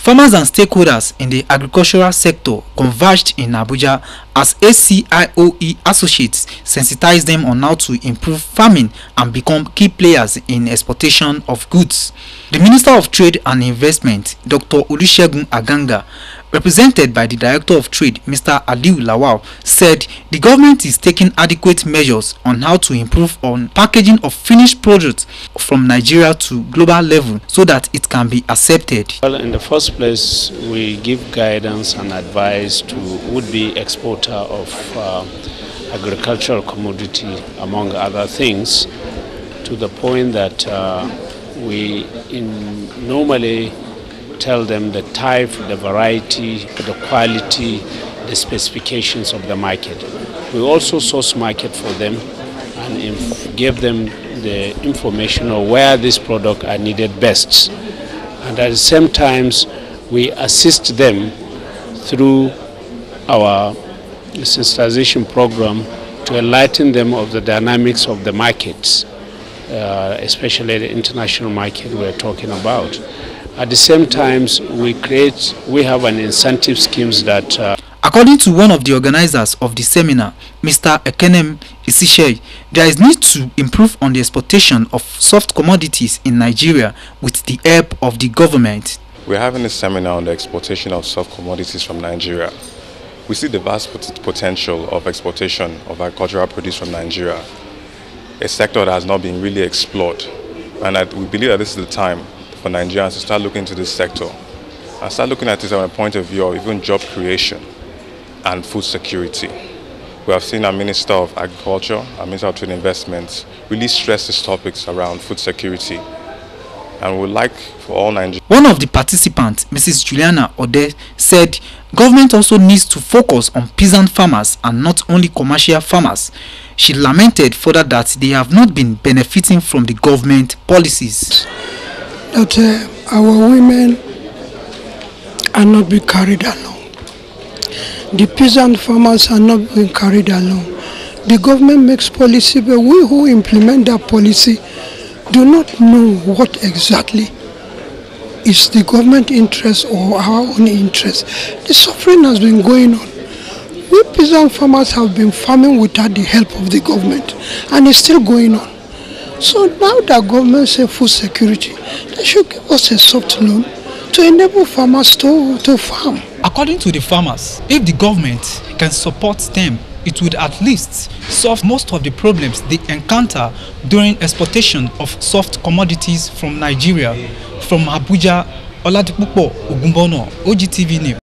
Farmers and stakeholders in the agricultural sector converged in Abuja as ACIOE associates sensitized them on how to improve farming and become key players in exportation of goods. The Minister of Trade and Investment, Dr. Olusegun Aganga, represented by the Director of Trade, Mr. Aliu Lawal, said the government is taking adequate measures on how to improve on packaging of finished products from Nigeria to global level so that it can be accepted. Well, in the first place, we give guidance and advice to would-be exporter of agricultural commodity, among other things, to the point that we normally tell them the type, the variety, the quality, the specifications of the market. We also source market for them and give them the information of where these products are needed best. And at the same time, we assist them through our sensitization program to enlighten them of the dynamics of the markets, especially the international market we're talking about. At the same time, we have an incentive schemes that... According to one of the organizers of the seminar, Mr. Ekenem Isishei, there is need to improve on the exportation of soft commodities in Nigeria with the help of the government. We're having a seminar on the exportation of soft commodities from Nigeria. We see the vast potential of exportation of agricultural produce from Nigeria, a sector that has not been really explored. And we believe that this is the time for Nigerians to start looking into this sector and start looking at this from a point of view of even job creation and food security. We have seen our Minister of Agriculture, our Minister of Trade and Investment really stress these topics around food security. And we would like for all Nigerians. One of the participants, Mrs. Juliana Ode, said government also needs to focus on peasant farmers and not only commercial farmers. She lamented further that they have not been benefiting from the government policies. That our women are not being carried along. The peasant farmers are not being carried along. The government makes policy, but we who implement that policy do not know what exactly is the government interest or our own interest. The suffering has been going on. We peasant farmers have been farming without the help of the government, and it's still going on. So now that government says food security, they should give us a soft loan to enable farmers to farm. According to the farmers, if the government can support them, it would at least solve most of the problems they encounter during exportation of soft commodities from Nigeria. From Abuja, Oladipupo Ogunbono, OGTV News.